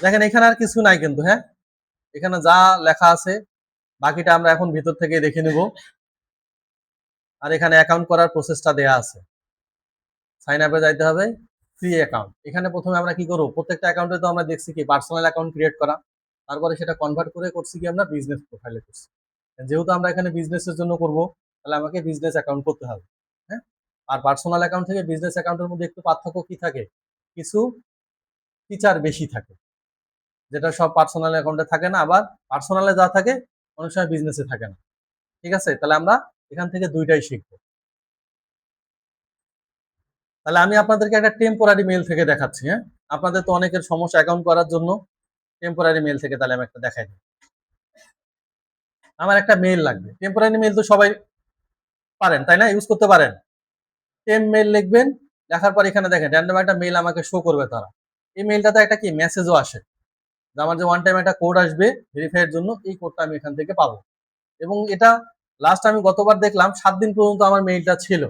দেখেন এখানে আর কিছু নাই কিন্তু, হ্যাঁ, এখানে যা লেখা আছে বাকিটা আমরা এখন ভিতর থেকে দেখে নিব। আর এখানে অ্যাকাউন্ট করার প্রসেসটা দেয়া আছে। সাইন আপে যাইতে হবে, ফ্রি অ্যাকাউন্ট। এখানে প্রথমে আমরা কি করব, প্রত্যেকটা অ্যাকাউন্টে তো আমরা দেখছি কি পার্সোনাল অ্যাকাউন্ট ক্রিয়েট করা, তারপরে সেটা কনভার্ট করে করছি কি আমরা বিজনেস প্রোফাইলে করছি। যেহেতু আমরা এখানে বিজনেসের জন্য করব, তাহলে আমাকে বিজনেস অ্যাকাউন্ট করতে হবে। হ্যাঁ, আর পার্সোনাল অ্যাকাউন্ট থেকে বিজনেস অ্যাকাউন্টের মধ্যে একটু পার্থক্য কি থাকে, কিছু ফিচার বেশি থাকে, যেটা সব পার্সোনাল অ্যাকাউন্টে থাকে না, আবার পার্সোনালে যা থাকে অনেক সময় বিজনেসে থাকে না। ঠিক আছে, তাহলে আমরা এখান থেকে দুইটাই শিখবো। তাহলে আমি আপনাদেরকে একটা টেম্পোরারি মেল থেকে দেখাচ্ছি। হ্যাঁ, আপনাদের তো অনেকের সমস্যা অ্যাকাউন্ট করার জন্য, টেম্পোরারি মেল থেকে তাহলে আমি একটা দেখাই দিই। আমার একটা মেল লাগবে, টেম্পোরারি মেল তো সবাই পারেন তাই না, ইউজ করতে পারেন। টেম মেল লিখবেন, লেখার পর এখানে দেখেন র্যান্ডম একটা মেল আমাকে শো করবে তারা। এই মেলটাতে একটা কি মেসেজও আসে, যে আমার যে ওয়ান টাইম একটা কোড আসবে ভেরিফাইয়ের জন্য, এই কোডটা আমি এখান থেকে পাবো। এবং এটা লাস্ট আমি গতবার দেখলাম 7 দিন পর্যন্ত আমার মেইলটা ছিল,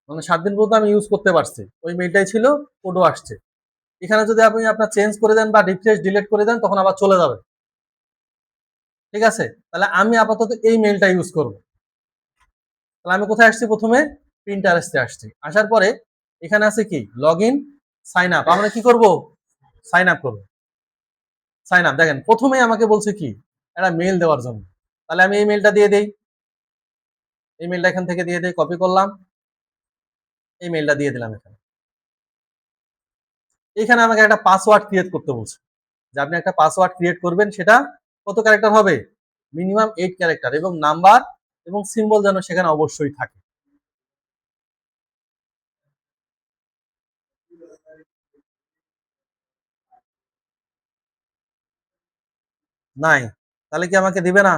মানে 7 দিন পর্যন্ত আমি ইউজ করতে পারছি, ওই মেইলটাই ছিল, কোডও আসছে। এখানে যদি আপনি আপনার চেঞ্জ করে দেন বা রিফ্রেশ ডিলিট করে দেন তখন আবার চলে যাবে। ঠিক আছে, তাহলে আমি আপাতত এই মেইলটা ইউজ করব। তাহলে আমি কোথায় আসছি, প্রথমে প্রিন্টারেস্টে আসছি। আসার পরে এখানে আছে কি লগ ইন, সাইন আপ। আমরা কি করব, সাইন আপ করব। সাইন আপ দেখেন প্রথমেই আমাকে বলছে কি একটা মেইল দেওয়ার জন্য, তাহলে আমি এই মেইলটা দিয়ে দেই। এই মেইলটা এখান থেকে দিয়ে দেই, কপি করলাম, এই মেইলটা দিয়ে দিলাম এখানে। এখানে আমাকে একটা পাসওয়ার্ড ক্রিয়েট করতে বলছে, যে আপনি একটা পাসওয়ার্ড ক্রিয়েট করবেন, সেটা কত ক্যারেক্টার হবে, মিনিমাম 8 ক্যারেক্টার, এবং নাম্বার এবং সিম্বল যেন সেখানে অবশ্যই থাকে। নাই, তাহলে কি আমাকে দিবে না?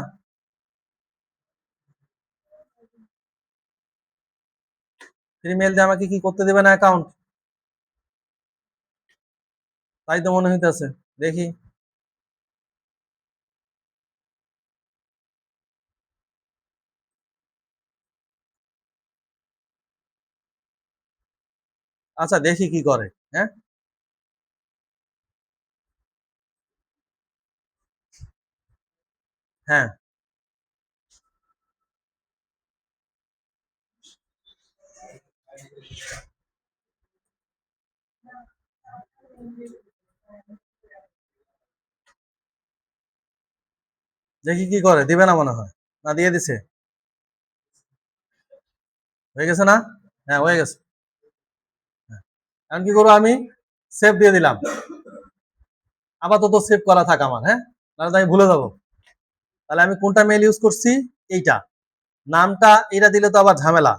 ফ্রি মেল দিয়ে আমাকে কি করতে দেবে না অ্যাকাউন্ট? তাই তো মনে হইতেছে, দেখি। আচ্ছা দেখি কি করে। হ্যাঁ, হ্যাঁ, দেখি কি করে, দিবে না মনে হয়। না দিয়ে দিছে, হয়ে গেছে না? হ্যাঁ হয়ে গেছে। হ্যাঁ, এখন কি করবো আমি, সেভ দিয়ে দিলাম। আপাতত সেভ করা থাক আমার, হ্যাঁ, নাহলে তো আমি ভুলে যাবো। তাহলে আমি কোনটা মেল ইউজ করছি, এইটা। নামটা এটা দিলে তো আবার ঝামেলা।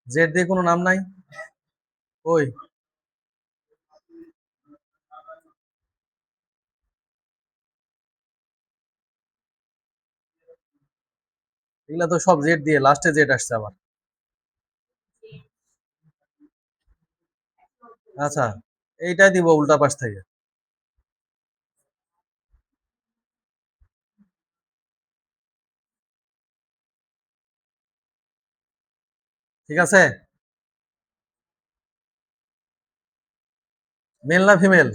জেড দিয়ে কোনো নাম নাই, ওই এগুলা তো সব জেড দিয়ে, লাস্টে জেড আসছে আবার। আচ্ছা, এইটাই দিব উল্টা পাশ থেকে। ঠিক আছে, মেল না ফিমেল?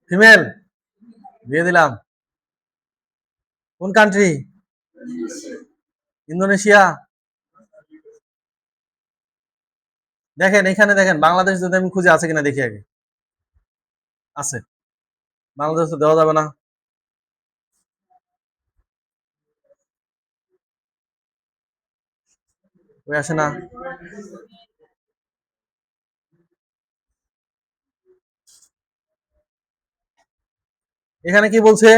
ফিমেল দিয়ে দিলাম। কোন কান্ট্রি? ইন্দোনেশিয়া। দেখেন এখানে দেখেন, বাংলাদেশ যদি আমি খুঁজে আছে কিনা দেখি আগে। আছে, বাংলাদেশ তো দেওয়া যাবে না। ওই আসে না। এখানে কি বলছে,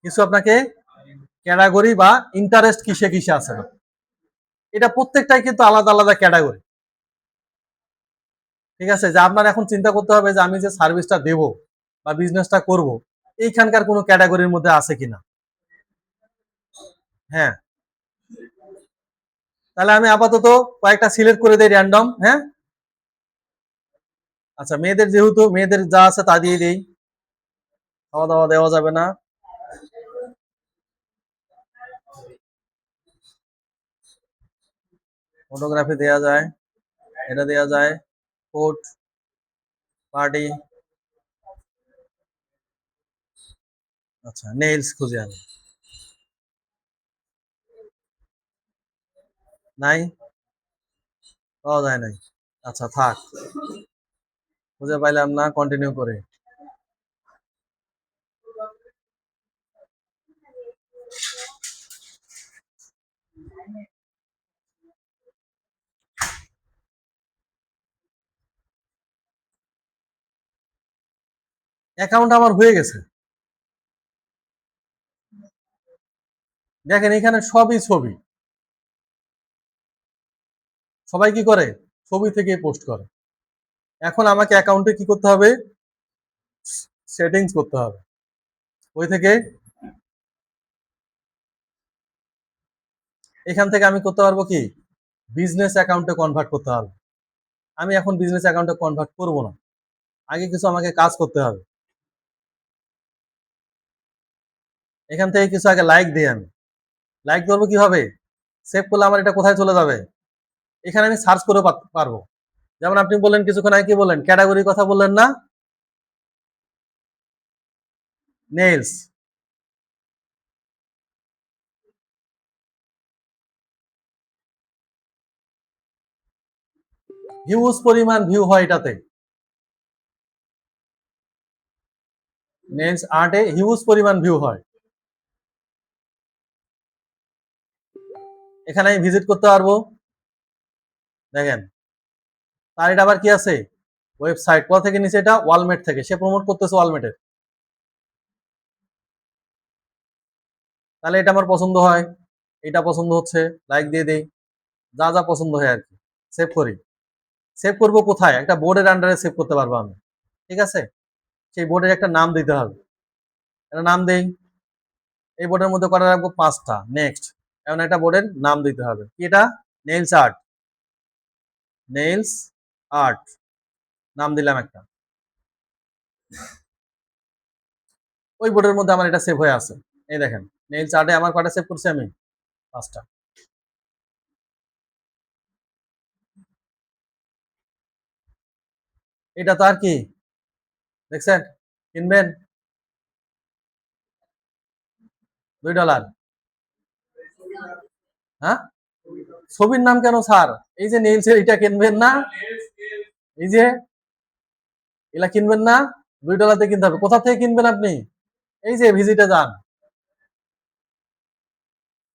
কিছু আপনাকে ক্যাটাগরি বা ইন্টারেস্ট কিসে কিসে আছে না, এটা প্রত্যেকটাই কিন্তু আলাদা আলাদা ক্যাটাগরি। ঠিক আছে, যে আপনার এখন চিন্তা করতে হবে যে আমি যে সার্ভিসটা দেব বা বিজনেসটা করব, এইখানকার কোনো ক্যাটাগরির মধ্যে আছে কিনা। হ্যাঁ, তাহলে আমি আপাতত কয়েকটা সিলেক্ট করে দেই র্যান্ডম। হ্যাঁ, আচ্ছা, মেয়েদের যেহেতু মেয়েদের যা আছে তা দিয়ে দেই, খাওয়া দাওয়া দেওয়া যাবে না। ফটোগ্রাফি দেওয়া যায়, এটা দেওয়া যায়, কোট, পার্টি। আচ্ছা, নেইলস খুঁজে আনি, নাই, পাওয়া যায় নাই। আচ্ছা থাক, খুঁজে পাইলাম না, কন্টিনিউ করে। অ্যাকাউন্ট আমার হয়ে গেছে। দেখেন এখানে সবই ছবি, সবাই কি করে, ছবি থেকে পোস্ট করে। এখন আমাকে অ্যাকাউন্টে কি করতে হবে, সেটিংস করতে হবে। ওই থেকে এখান থেকে আমি করতে পারবো কি, বিজনেস অ্যাকাউন্টে কনভার্ট করতে হবে। আমি এখন বিজনেস অ্যাকাউন্টে কনভার্ট করব না, আগে কিছু আমাকে কাজ করতে হবে। এখান থেকে কিছু আগে লাইক দিই আমি। লাইক করবো কিভাবে, সেভ করলে আমার এটা কোথায় চলে যাবে, এখানে আমি সার্চ করে পারবো। যেমন আপনি বললেন কিছুক্ষণ আগে, কি বললেন, ক্যাটাগরির কথা বললেন না, নেইলস। হিউজ পরিমাণ ভিউ হয় এটাতে, নেইলস আর্টে হিউজ পরিমাণ ভিউ হয়। এখানে আমি ভিজিট করতে পারবো। দেখেন, তার এটা আবার কি আছে, ওয়েবসাইট। কোথা থেকে নিচে, এটা ওয়ালমেট থেকে, সে প্রমোট করতেছে ওয়ালমেটের। তাহলে এটা আমার পছন্দ হয়, এটা পছন্দ হচ্ছে, লাইক দিয়ে দেই, যা যা পছন্দ হয় আর কি, সেভ করি। সেভ করব কোথায়, একটা বোর্ডের আন্ডারে সেভ করতে পারবো আমি। ঠিক আছে, সেই বোর্ডের একটা নাম দিতে হবে, একটা নাম দেই। এই বোর্ডের মধ্যে করা রাখবো 5টা, নেক্সট। এমন একটা বোর্ডের নাম দিতে হবে, কি এটা, নেইলস আর্ট, নেইলস আর্ট নাম দিলাম একটা। ওই বোর্ডের মধ্যে আমার এটা সেভ হয়ে আছে। এই দেখেন, নেইলস আর্টে আমার কটা সেভ করছি আমি, 5টা। এটা তো আর কি, দেখছেন, কিনবেন, $2। হ্যাঁ, ছবির নাম কেন স্যার, এই যে নেইলস এর এটা কিনবেন না, এই যে এগুলা কিনবেন না, $2 কিনতে হবে। কোথা থেকে কিনবেন আপনি, এই যে ভিজিটে যান,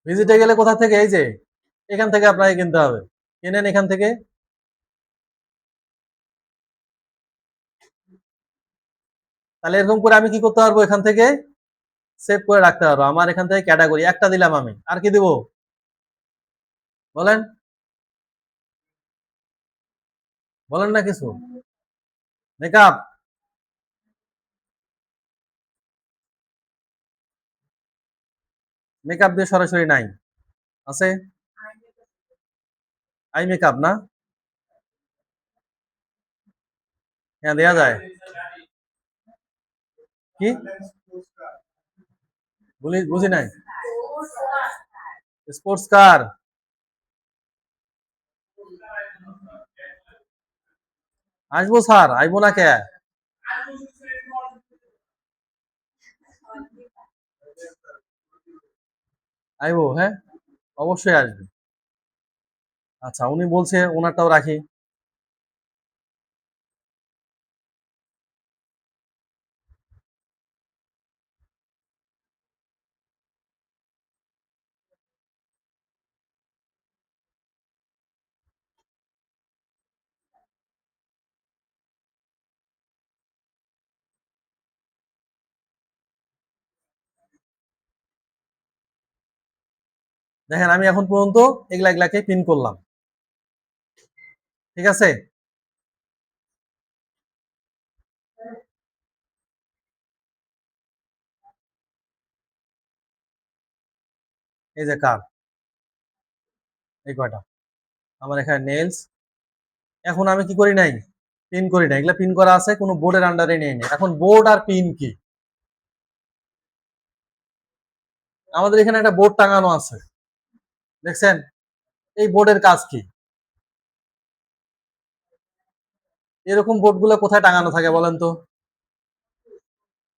ভিজিটে গেলে কোথা থেকে, এই যে এখান থেকে আপনাকে কিনতে হবে, কিনেন এখান থেকে। তাহলে এরকম করে আমি কি করতে পারবো, এখান থেকে সেভ করে রাখতে পারবো। আমার এখান থেকে ক্যাটাগরি একটা দিলাম আমি, আর কি দিব বলেন, বলেন না কিছু, মেকআপ, মেকআপ দিয়ে সরাসরি নাই, আছে, আই মেকআপ না, হ্যাঁ দেয়া যায়, কি বলি, বুঝি নাই, স্পোর্টস কার, আসবো স্যার, আইবো না কে, আইবো, হ্যাঁ অবশ্যই আসবে। আচ্ছা, উনি বলছে ওনারটাও রাখি। দেখেন আমি এখন পর্যন্ত এগুলা এগুলাকে পিন করলাম, ঠিক আছে। এই যে কার, এই কয়টা আমার এখানে নেলস। এখন আমি কি করি নাই, পিন করি নাই, এগুলা পিন করা আছে, কোনো বোর্ডের আন্ডারে নেই নাই। এখন বোর্ড আর পিন কি, আমাদের এখানে একটা বোর্ড টাঙানো আছে, দেখছেন, এই বোর্ডের কাজ কি? এরকম বোর্ড গুলো কোথায় টাঙানো থাকে বলেন তো?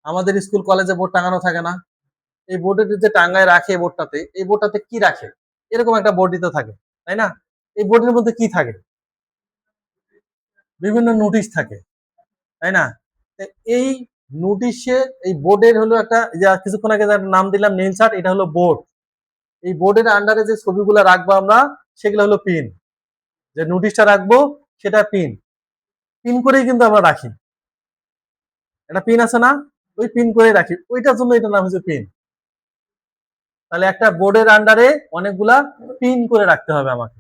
আমাদের স্কুল কলেজে বোর্ড টাঙানো থাকে না? এই বোর্ডে যে টাঙ্গায় রাখে, বোর্ডটাতে, এই বোর্ডটাতে কি রাখে? এরকম একটা বোর্ডই তো থাকে, তাই না? এই বোর্ডের মধ্যে কি থাকে? বিভিন্ন নোটিশ থাকে, তাই না? এই নোটিশে, এই বোর্ডের হলো একটা, যে কিছুক্ষণ আগে যার নাম দিলাম নীল শার্ট, এটা হলো বোর্ড। এই বোর্ডের আন্ডারে যে ছবিগুলো রাখবো আমরা, সেগুলো হলো পিন। যে নোটিশটা রাখবো সেটা পিন, পিন করেই কিন্তু আমরা রাখি। এটা পিন আছে না, ওই পিন করে রাখি, ওইটার জন্য এটার নাম হচ্ছে পিন। তাহলে একটা বোর্ডের আন্ডারে অনেকগুলা পিন করে রাখতে হবে আমাকে।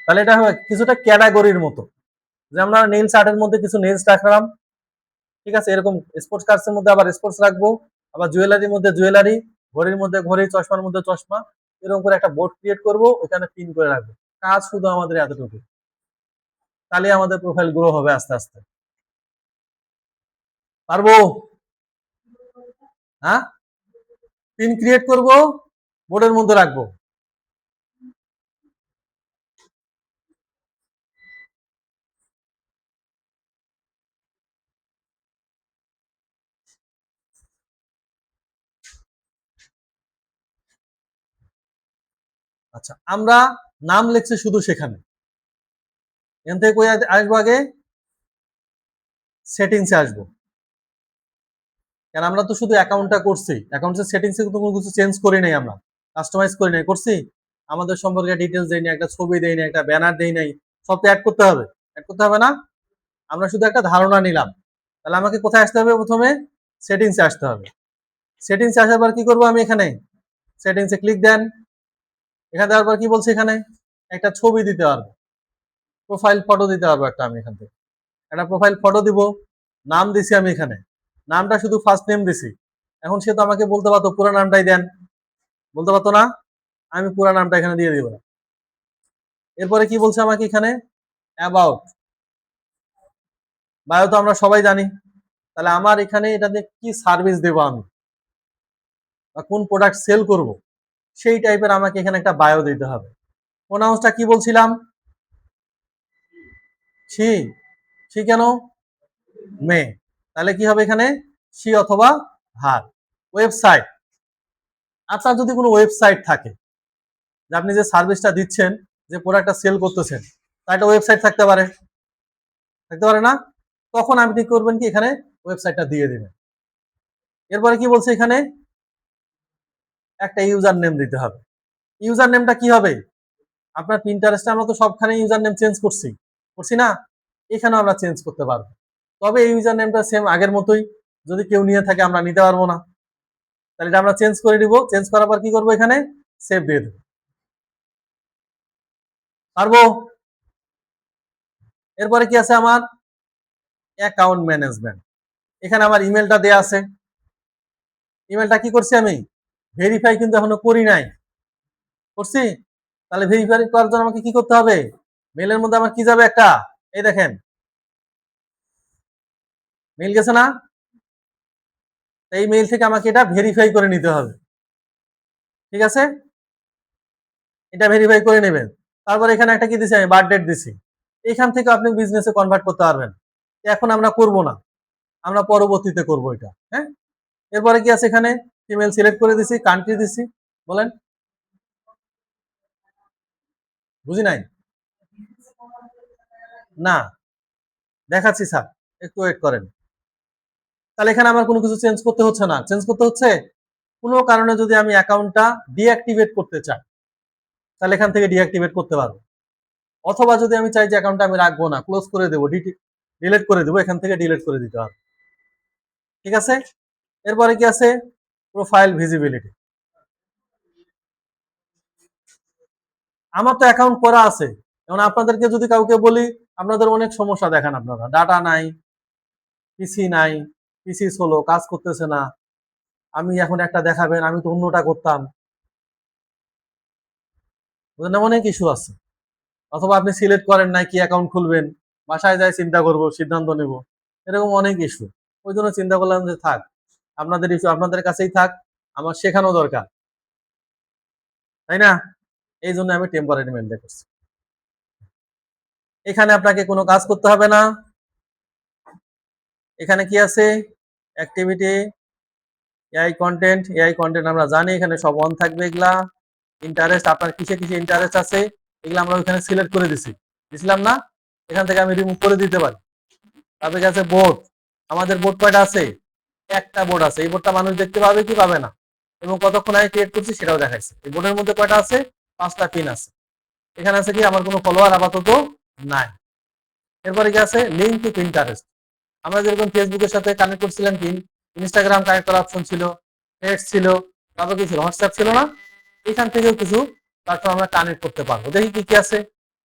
তাহলে এটা হবে কিছুটা ক্যাটাগরির মতো, যে আমরা নেলস আর্টের মধ্যে কিছু নেলস রাখলাম, ঠিক আছে, এরকম স্পোর্টস কার্সের মধ্যে আবার স্পোর্টস রাখবো, আবার জুয়েলারির মধ্যে জুয়েলারি, ঘড়ির মধ্যে ঘড়ি, চশমার মধ্যে চশমা, এরকম করে একটা বোর্ড ক্রিয়েট করব, ওখানে পিন করে রাখবো। কাজ শুধু আমাদের এতটুকু, তাহলে আমাদের প্রোফাইল গ্রো হবে আস্তে আস্তে। পারবো? হ্যাঁ, পিন ক্রিয়েট করব, বোর্ডের মধ্যে রাখবো। আচ্ছা, আমরা নাম লিখছি শুধু সেখানে, এখান থেকে কই আসবো আগে, সেটিংসে আসবো। কারণ আমরা তো শুধু অ্যাকাউন্টটা করছি, অ্যাকাউন্টের সেটিংসে কিন্তু কোনো কিছু চেঞ্জ করি নাই, আমরা কাস্টমাইজ করি নাই, করছি আমাদের সম্পর্কে ডিটেলস দেই নাই, একটা ছবি দেই নাই, একটা ব্যানার দেই নাই, সব তো অ্যাড করতে হবে, অ্যাড করতে হবে না? আমরা শুধু একটা ধারণা নিলাম। তাহলে আমাকে কোথায় আসতে হবে? প্রথমে সেটিংসে আসতে হবে। সেটিংসে আসার পর কি করব আমি, এখানে সেটিংসে ক্লিক দেন, এখানে দেওয়ার পর কি বলছে, এখানে একটা ছবি দিতে পারবো, প্রোফাইল ফটো দিতে পারবো একটা, আমি এখান থেকে একটা প্রোফাইল ফটো দিব। নাম দিছি আমি এখানে, নামটা শুধু ফার্স্ট নেম দিছি। এখন সে তো আমাকে বলতে পারতো পুরো নামটাই দেন, বলতে পারতো না? আমি পুরো নামটা এখানে দিয়ে দিব। এরপরে কি বলছে আমাকে এখানে, অ্যাবাউট, বায়ো তো আমরা সবাই জানি। তাহলে আমার এখানে এটাতে কি সার্ভিস দেবো আমি, বা কোন প্রোডাক্ট সেল করব, সেই টাইপের আমাকে এখানে একটা বায়ো দিতে হবে। প্রোনাউন্সটা কি বলছিলাম? সি। সি কেন? মে। তাহলে কি হবে এখানে, সি অথবা হার। ওয়েবসাইট, আপনার যদি কোনো ওয়েবসাইট থাকে, যে আপনি যে সার্ভিসটা দিচ্ছেন, যে প্রোডাক্টটা সেল করতেছেন, তার একটা ওয়েবসাইট থাকতে পারে, থাকতে পারে না? তখন আপনি কি করবেন, কি এখানে ওয়েবসাইটটা দিয়ে দিবেন। এরপরে কি বলছে এখানে, একটা ইউজার নেম দিতে হবে। ইউজার নেমটা কি হবে? আপনার পিন্টারেস্টে আমরা তো সবখানে ইউজার নেম চেঞ্জ করছি, করছি না? এখানেও আমরা চেঞ্জ করতে পারবো, তবে এই ইউজার নেমটা সেম আগের মতোই, যদি কেউ নিয়ে থাকে আমরা নিতে পারবো না। তাহলে এটা আমরা চেঞ্জ করে দিব, চেঞ্জ করার পর কি করবো, এখানে সেভ দিয়ে দেবো। পারবো? এরপরে কি আছে আমার, অ্যাকাউন্ট ম্যানেজমেন্ট। এখানে আমার ইমেলটা দেয়া আছে, ইমেলটা কি করছি আমি, ভেরিফাই কিন্তু এখনো করি নাই, করছি? তাহলে ভেরিফাই করার জন্য আমাকে কি করতে হবে, মেলের মধ্যে আমার কি যাবে একটা, এই দেখেন মেল গেছে না? এই মেইল থেকে আমাকে এটা ভেরিফাই করে নিতে হবে, ঠিক আছে? এটা ভেরিফাই করে নেবেন। তারপর এখানে একটা কি দিছি, আমি বার্থ ডেট দিছি। এখান থেকে আপনি বিজনেসে কনভার্ট করতে পারবেন। এখন আমরা করব না, আমরা পরবর্তীতে করব এটা, হ্যাঁ। এরপরে কি আছে, এখানে ইমেল সিলেক্ট করে দিছি, কান্ট্রি দিছি। বলেন, বুঝি নাই? না, দেখাচ্ছি স্যার, একটু ওয়েট করেন। তাহলে এখানে আমার কোনো কিছু চেঞ্জ করতে হচ্ছে না, চেঞ্জ করতে হচ্ছে কোনো কারণে যদি আমি অ্যাকাউন্টটা ডিঅ্যাক্টিভেট করতে চাই, তাহলে এখান থেকে ডিঅ্যাক্টিভেট করতে পারবো। অথবা যদি আমি চাই যে অ্যাকাউন্টটা আমি রাখবো না, ক্লোজ করে দেবো, ডিলিট করে দেবো, এখান থেকে ডিলিট করে দিতে হবে, ঠিক আছে? এরপরে কি আছে, প্রোফাইল ভিজিবিলিটি। আমার তো অ্যাকাউন্ট করা আছে। এখন আপনাদেরকে যদি কাউকে বলি, আপনাদের অনেক সমস্যা দেখান, আপনারা ডাটা নাই, পিসি নাই, পিসি হলো কাজ করতেছে না, আমি এখন একটা দেখাবেন, আমি তো অন্যটা করতাম, বুঝলেন না, অনেক ইস্যু আছে। অথবা আপনি সিলেক্ট করেন নাই কি অ্যাকাউন্ট খুলবেন, বাসায় যাই চিন্তা করব, সিদ্ধান্ত নেব, এরকম অনেক ইস্যু। ওই জন্য চিন্তা করলাম যে থাক, আপনাদের ইস্যু আপনাদের কাছেই থাক, আমার শেখানো দরকার, তাই না? এই জন্য আমি টেম্পোরারি মেইনটেইন করছি। এখানে আপনাকে কোনো কাজ করতে হবে না। এখানে কি আছে? অ্যাক্টিভিটি, এআই কন্টেন্ট আমরা জানি, এখানে সব অন থাকবে এগুলা। ইন্টারেস্ট, আপনার কিসে কিসে ইন্টারেস্ট আছে এগুলো আমরা ওখানে সিলেক্ট করে দিছিলাম না? এখান থেকে আমি রিমুভ করে দিতে পারি। তারপরে আছে বোর্ড, আমাদের বোর্ড কয়টা আছে? একটা বোর্ড আছে। এই বোর্ডটা মানুষ দেখতে পাবে কি পাবে না, এবং কতক্ষণ আগে ক্রিয়েট করছি সেটাও দেখাইছে। এই বোর্ডের মধ্যে কয়টা আছে? 5টা পিন আছে। এখানে আছে কি আমার কোনো ফলোয়ার আপাতত নাই। এরপরে কি আছে? Link to Pinterest. আমরা যেরকম ফেসবুকের সাথে কানেক্ট করছিলাম কি, ইনস্টাগ্রাম কানেক্ট করার অপশন ছিল, টেক্সট ছিল, তারপর কি ছিল, হোয়াটসঅ্যাপ ছিল না? এখান থেকেও কিছু প্ল্যাটফর্ম আমরা কানেক্ট করতে পারবো। দেখি কি কি আছে।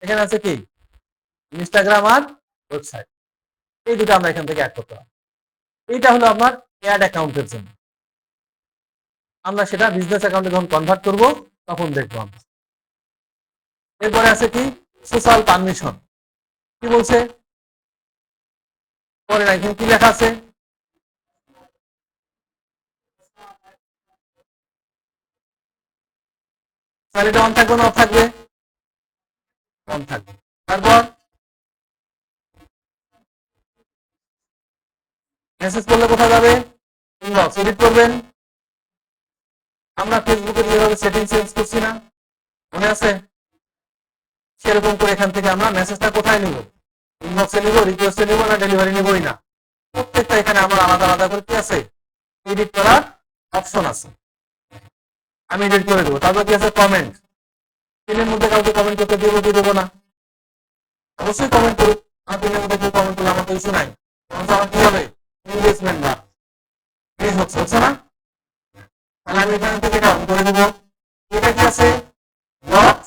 এখানে আছে কি ইনস্টাগ্রাম আর ওয়েবসাইট, এই দুটো আমরা এখান থেকে অ্যাড করতে পারবো। এইটা হলো আপনার অ্যাড অ্যাকাউন্টের জন্য। আমরা সেটা বিজনেস অ্যাকাউন্টে যখন কনভার্ট করব তখন দেখবো আমরা। এরপরে আছে কি সোশ্যাল পারমিশন। কি বলছে পরে, এখানে কি লেখা আছে? স্যালারিটা অন থাকবে না অফ থাকবে? অন থাকবে। তারপর মেসেজ করলে কোথায় যাবে? ইনবক্স। এডিট করবেন। আমরা ফেসবুকে যেভাবে সেটিং চেঞ্জ করছি না, মনে আছে? সেরকম করে এখান থেকে আমরা মেসেজটা কোথায় নিব? ইনবক্সে নিব, রিকোয়েস্টে নিব, না ডেলিভারি নিবই না? প্রত্যেকটা এখানে আমার আলাদা আলাদা করে কি আছে? এডিট করার অপশন আছে। আমি এডিট করে দেবো। তারপর কি আছে? কমেন্ট। পিনের মধ্যে কাউকে কমেন্ট করতে দেবো কি দেবো না? অবশ্যই কমেন্ট করুক। আমার পিনের মধ্যে কেউ কমেন্ট করলে আমার তো ইস্যু নাই, আমার কি হবে? ইনভেস্টমেন্ট না হচ্ছে না? তাহলে আমি এখান থেকে এটা অন করে দেবো। এটা কি আছে? ডট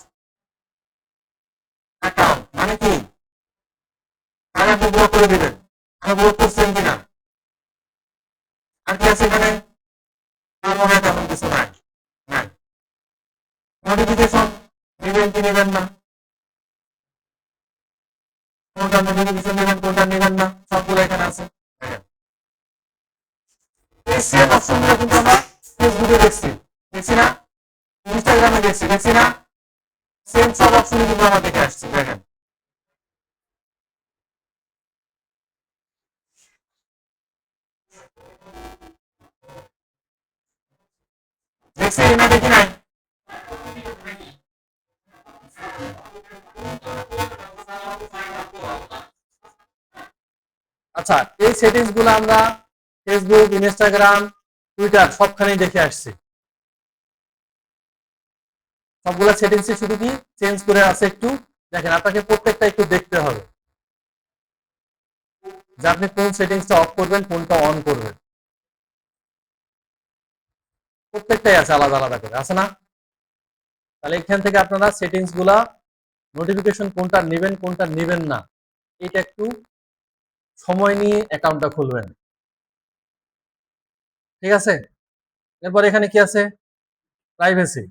অ্যাকাউন্ট মানে কি? তাহলে আপনি ব্লক করে দিবেন। আমি ব্লক করছেন কিনা? আর কি আছে এখানে? আমার মনে হয় তেমন কিছু নাই। নাই। নোটিফিকেশন নেবেন কি নেবেন না, কোনটা নোটিফিকেশন নেবেন কোনটা নেবেন না, সবগুলো এখানে আছে। এই সেম অপশনগুলো কিন্তু আমরা ফেসবুকে দেখছি না? ইনস্টাগ্রামে দেখছি না? সেম সব অপশন কিন্তু আমরা দেখে আসছি। দেখেন দেখছি না? দেখি নাই? আচ্ছা, এই সেটিংস গুলো আমরা ফেসবুক, ইনস্টাগ্রাম, টুইটার সবখানেই দেখে আসছি। সবগুলো সেটিংস শুধু কি চেঞ্জ করে আছে একটু। দেখেন, আপনাকে প্রত্যেকটা একটু দেখতে হবে যে আপনি কোন সেটিংসটা অফ করবেন, কোনটা অন করবেন। প্রত্যেকটাই আছে আলাদা আলাদা করে, আছে না? তাহলে এখান থেকে আপনারা সেটিংস গুলা, নোটিফিকেশন কোনটা নেবেন কোনটা নেবেন না, এটা একটু সময় নিয়ে অ্যাকাউন্টটা খুলবেন। ঠিক আছে? এরপর এখানে কি আছে? প্রাইভেসি।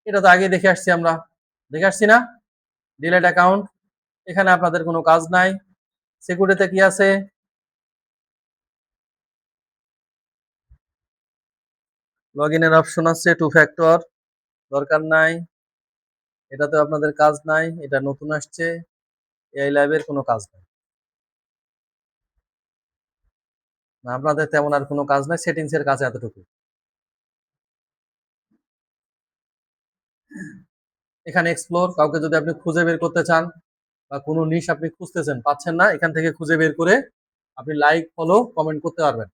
এটা তো আগে দেখে আসছি, আমরা দেখে আসছি না? ডিলেট অ্যাকাউন্ট, এখানে আপনাদের কোনো কাজ নাই। সিকিউরিটিতে কি আছে? লগ ইনের অপশন আছে, টু ফ্যাক্টর দরকার নাই, এটাতে আপনাদের কাজ নাই, এটা নতুন আসছে। এআই ল্যাবের কোনো কাজ নাই, আপনাদের তেমন আর কোনো কাজ নাই। সেটিংস এর কাজ এতটুকু। এখানে এক্সপ্লোর, কাউকে যদি আপনি খুঁজে বের করতে চান বা কোনো নিশ আপনি খুঁজতেছেন পাচ্ছেন না, এখান থেকে খুঁজে বের করে আপনি লাইক, ফলো, কমেন্ট করতে পারবেন।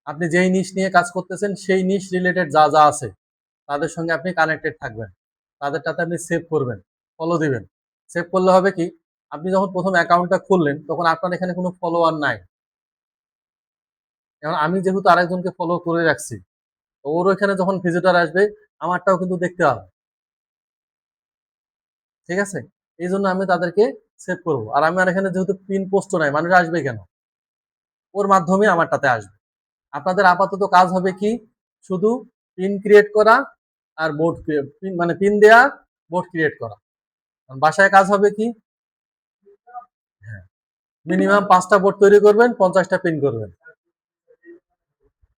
আপনি যেই নিশ নিয়ে কাজ করতেছেন সেই নিশ রিলেটেড যা যা আছে তাদের সঙ্গে আপনি কানেক্টেড থাকবেন, তাদেরটাতে আপনি সেভ করবেন, ফলো দিবেন। সেভ করলে হবে কি, আপনি যখন প্রথম অ্যাকাউন্টটা খুললেন তখন আপনার এখানে কোনো ফলোয়ার নাই, এখন আমি যেহেতু আরেকজনকে ফলো করে রাখছি, তো ওর ওইখানে যখন ভিজিটর আসবে আমারটাও কিন্তু দেখতে হবে, ঠিক আছে? এই জন্য আমি তাদেরকে সেভ করবো। আর আমার এখানে যেহেতু পিন পোস্ট নাই, মানুষ আসবে কেন? ওর মাধ্যমে আমারটাতে আসবে। আপনাদের আপাতত কাজ হবে কি, শুধু পিন ক্রিয়েট করা আর বোর্ড মানে পিন দেয়া, বোর্ড ক্রিয়েট করা। বাসায় কাজ হবে কি, মিনিমাম 5টা বোর্ড তৈরি করবেন, 50টা পিন করবেন।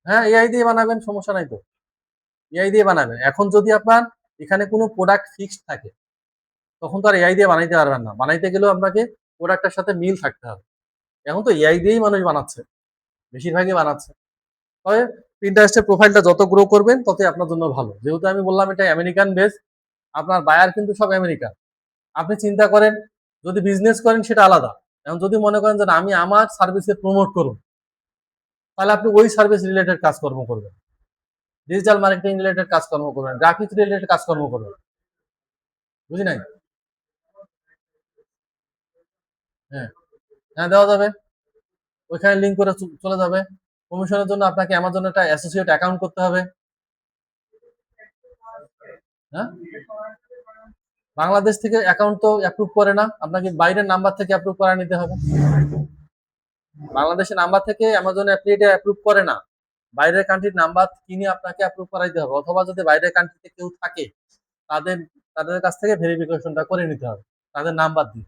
হ্যাঁ, এআই দিয়ে বানাবেন, সমস্যা নাই তো, এআই দিয়ে বানাবেন। এখন যদি আপনার এখানে কোনো প্রোডাক্ট ফিক্সড থাকে, তখন তো আর এআই দিয়ে বানাইতে পারবেন না। বানাইতে গেলেও আপনাকে প্রোডাক্টের সাথে মিল থাকতে হবে। এখন তো এআই দিয়েই মানুষ বানাচ্ছে, বেশিরভাগই বানাচ্ছে। তবে পিন্টারেস্টের প্রোফাইলটা যত গ্রো করবেন ততই আপনার জন্য ভালো। যেহেতু আমি বললাম এটা আমেরিকান বেস, আপনার বায়ার কিন্তু সব আমেরিকান। আপনি চিন্তা করেন, যদি বিজনেস করেন সেটা আলাদা। এখন যদি মনে করেন যে না, আমি আমার সার্ভিসের প্রমোট করব, তাহলে আপনি ওই সার্ভিস রিলেটেড কাজকর্ম করবেন, ডিজিটাল মার্কেটিং রিলেটেড কাজকর্ম করবেন, গ্রাফিক্স রিলেটেড কাজকর্ম করবেন। বুঝি নাই? হ্যাঁ, হ্যাঁ দেওয়া যাবে, ওইখানে লিঙ্ক করে চলে যাবে। কমিশনের জন্য আপনাকে অ্যামাজনে একটা অ্যাসোসিয়েট অ্যাকাউন্ট করতে হবে। হ্যাঁ, বাংলাদেশ থেকে অ্যাকাউন্ট তো অ্যাপ্রুভ করে না, আপনাকে বাইরের নাম্বার থেকে অ্যাপ্রুভ করা নিতে হবে। বাংলাদেশের নাম্বার থেকে অ্যামাজন অ্যাপ্লিকেটর অ্যাপ্রুভ করে না, বাইরের কান্ট্রির নাম্বার কিনে আপনাকে অ্যাপ্রুভ করাইতে হবে, অথবা যদি বাইরের কান্ট্রিতে কেউ থাকে তাদের তাদের কাছ থেকে ভেরিফিকেশনটা করে নিতে হবে, তাদের নাম্বার দিয়ে।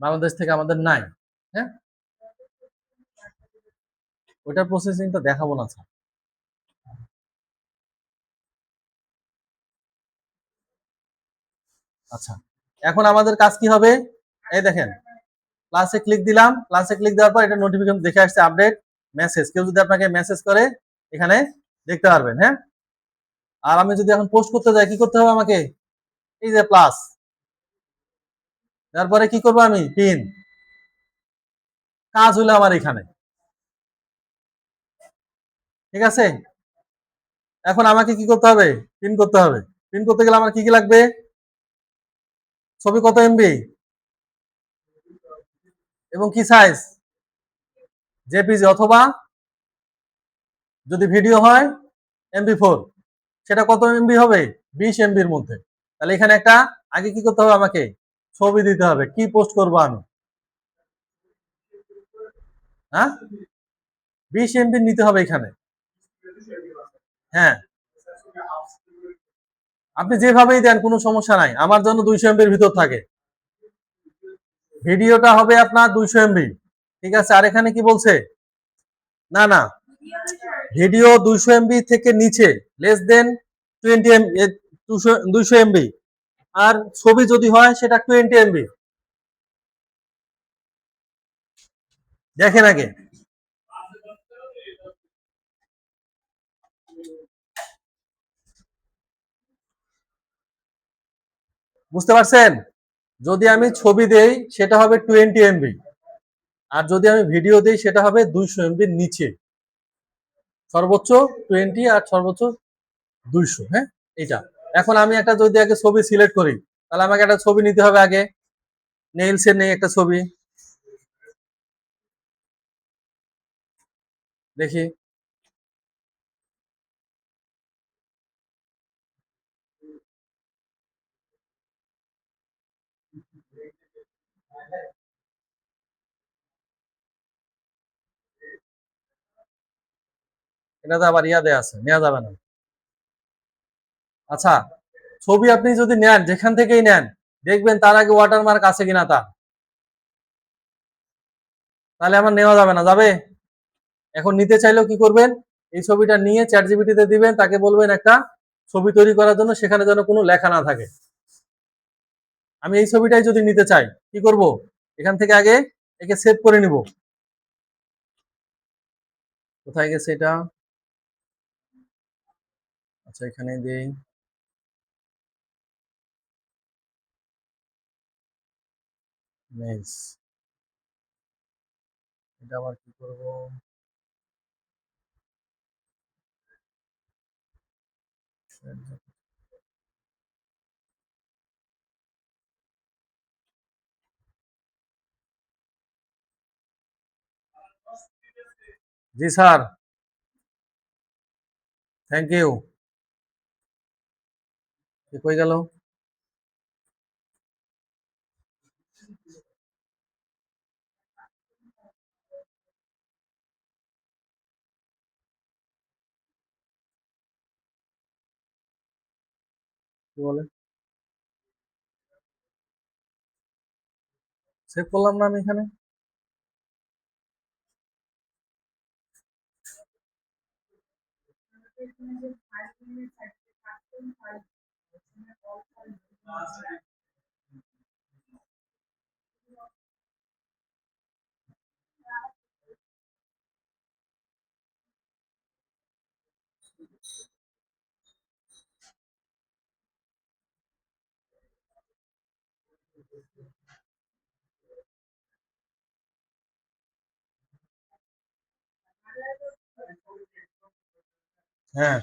বাংলাদেশ থেকে আমাদের নাই। হ্যাঁ, ওইটার প্রসেসিংটা দেখাবো না স্যার। আচ্ছা, এখন আমাদের কাজ কি হবে? এই দেখেন, ক্লাসে ক্লিক দিলাম, ক্লাসে ক্লিক দেওয়ার পর এটা নোটিফিকেশন দেখে আসছে, আপডেট মেসেজ। কেউ যদি আপনাকে মেসেজ করে এখানে দেখতে পারবেন। হ্যাঁ, আর আমি যদি এখন পোস্ট করতে যাই, কি করতে হবে আমাকে? এই যে প্লাস, তারপরে কি করবো আমি? পিন। কাজ হলো আমার এখানে, ঠিক আছে? এখন আমাকে কি করতে হবে? পিন করতে হবে। পিন করতে গেলে আমার কি কি লাগবে? ছবি কত এমবি এবং কি সাইজ? জেপিজি, অথবা যদি ভিডিও হয় MP4, সেটা কত এমবি হবে? 20 এমবির মধ্যে। তাহলে এখানে একটা আগে কি করতে হবে আমাকে? ছবি দিতে হবে। কি পোস্ট করব আমি? হ্যাঁ, 20 এমবি নিতে হবে এখানে। হ্যাঁ, আপনি যেভাবেই দেন কোনো সমস্যা নাই, আমার জন্য 200 এমবির ভিতর থাকে। ভিডিওটা হবে আপনার 200 এমবি, ঠিক আছে? আর এখানে কি বলছে? না না, ভিডিও 200 এমবি থেকে নিচে, লেস দেন 20 এমবি, 200 এমবি। আর ছবি যদি হয় সেটা 20 এমবি। দেখেন আগে, বুঝতে পারছেন? যদি আমি ছবি দেই সেটা হবে 20 এমবি, আর যদি আমি ভিডিও দিই সেটা হবে 200 এমবির নিচে। সর্বোচ্চ 20 আর সর্বোচ্চ 200। হ্যাঁ, এটা। এখন আমি একটা যদি আগে ছবি সিলেক্ট করি, তাহলে আমাকে একটা ছবি নিতে হবে আগে। নেইলসের নেই একটা ছবি, দেখি। এটাতে আবার ইয়া দেয়া আছে, নেওয়া যাবে না। আচ্ছা, ছবি আপনি যদি নেন, যেখান থেকেই নেন, দেখবেন তার আগে ওয়াটারমার্ক আছে কিনা তা, তাহলে আমার নেওয়া যাবে না, যাবে? এখন নিতে চাইলেও কি করবেন? এই ছবিটা নিয়ে চ্যাট জিপিটিতে দিবেন, তাকে বলবেন একটা ছবি তৈরি করার জন্য, সেখানে যেন কোনো লেখা না থাকে। আমি এই ছবিটাই যদি নিতে চাই, কি করব? এখান থেকে আগে একে সেভ করে নিব। কোথায় গেছে এটা? আচ্ছা, এখানে দেই। মেইলস, এটা আবার কি করব? জি স্যার, থ্যাংক ইউ। কই গেল? কি বলে? সেভ করলাম না আমি এখানে। হ্যাঁ,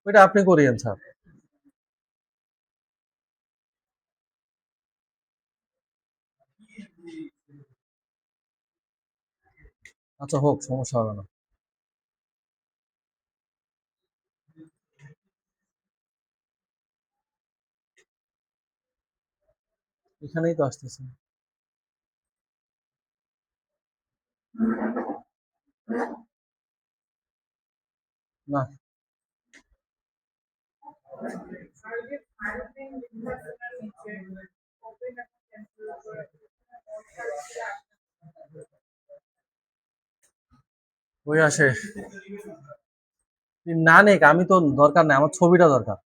ওইটা আপনি করিয়েন স্যার। আচ্ছা হোক, সমস্যা হবে না। এখানেই তো আসতেছে। না, ওই আসে। না নেক, আমি তো দরকার নাই, আমার ছবিটা দরকার।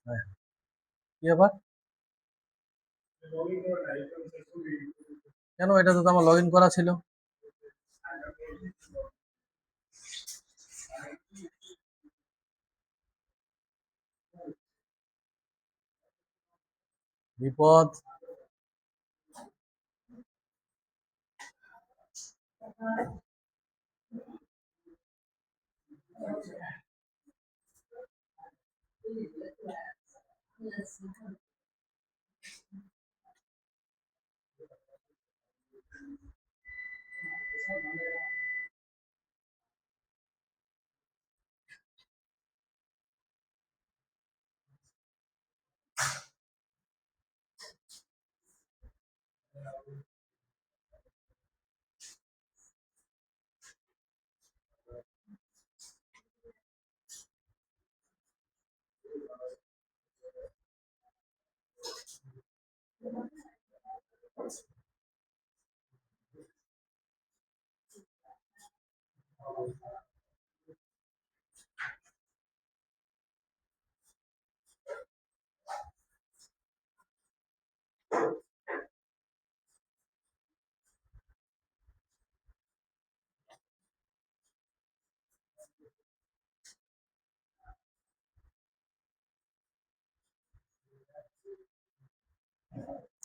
হ্যাঁ, কি ব্যাপার? কেন, এটা তো আমার লগ ইন করা ছিল। বিপদ।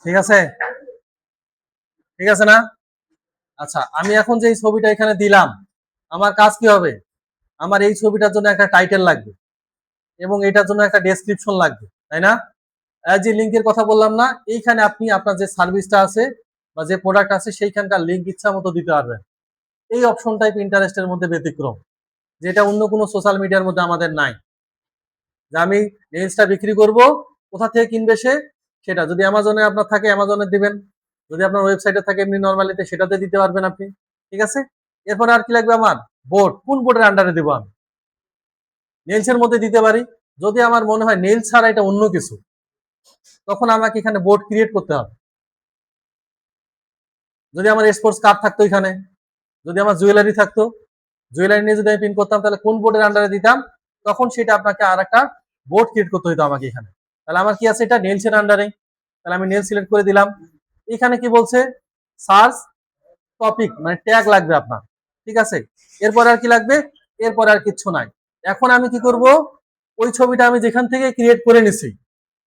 ঠিক আছে, ঠিক আছে না? আচ্ছা, আমি এখন যে এই ছবিটা এখানে দিলাম, আমার কাজ কি হবে? আমার এই ছবিটার জন্য একটা টাইটেল লাগবে এবং এটার জন্য একটা ডেসক্রিপশন লাগবে, তাই না? যে লিঙ্কের কথা বললাম না, এইখানে আপনি আপনার যে সার্ভিসটা আছে বা যে প্রোডাক্ট আছে সেইখানকার লিঙ্ক ইচ্ছা মতো দিতে পারবেন। এই অপশনটাই পিন্টারেস্টের মধ্যে ব্যতিক্রম, যেটা অন্য কোনো সোশ্যাল মিডিয়ার মধ্যে আমাদের নাই। যে আমি নেলসটা বিক্রি করব, কোথা থেকে কিনবে সে, সেটা যদি অ্যামাজনে আপনার থাকে অ্যামাজনে দিবেন, যদি আপনার ওয়েবসাইটে থাকে এমনি নর্মালিতে সেটাতে দিতে পারবেন আপনি। ঠিক আছে? এরপর আর কি লাগবে আমার? বোর্ড। কোন বোর্ডের আন্ডারে দেবো আমি? নেলসের মধ্যে দিতে পারি। যদি আমার মনে হয় নেলস ছাড়া এটা অন্য কিছু, তখন আমাকে এখানে বোর্ড ক্রিয়েট করতে হবে। যদি আমার স্পোর্টস কাপ থাকতো এখানে, যদি আমার জুয়েলারি থাকতো, জুয়েলারি নিয়ে যদি আমি পিন করতাম, তাহলে কোন বোর্ডের আন্ডারে দিতাম? তখন সেটা আপনাকে আর একটা বোর্ড ক্রিয়েট করতে হতো আমাকে এখানে। তাহলে আমার কি আছে, এটা নেলস এর আন্ডারে। তাহলে আমি নেল সিলেক্ট করে দিলাম। এখানে কি বলছে, সার্চ টপিক মানে ট্যাগ লাগবে আপনার, ঠিক আছে। এরপর আর কি লাগবে, এরপর আর কিচ্ছু নাই। এখন আমি কি করব, ওই ছবিটা আমি যেখান থেকে ক্রিয়েট করে নিছি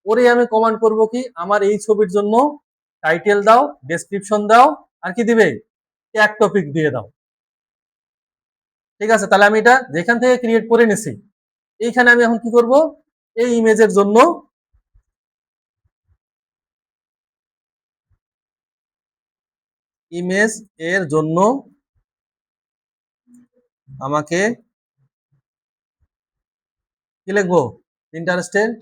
ওরে আমি কমান্ড করব কি, আমার এই ছবির জন্য টাইটেল দাও, ডেসক্রিপশন দাও, আর কি দিবে, ট্যাগ টপিক দিয়ে দাও, ঠিক আছে। তাহলে আমি এটা যেখান থেকে ক্রিয়েট করে নিছি, এইখানে আমি এখন কি করব, এই ইমেজের জন্য ইমেজ এর জন্য আমাকে কি লিখবো, ইন্টারেস্টেড,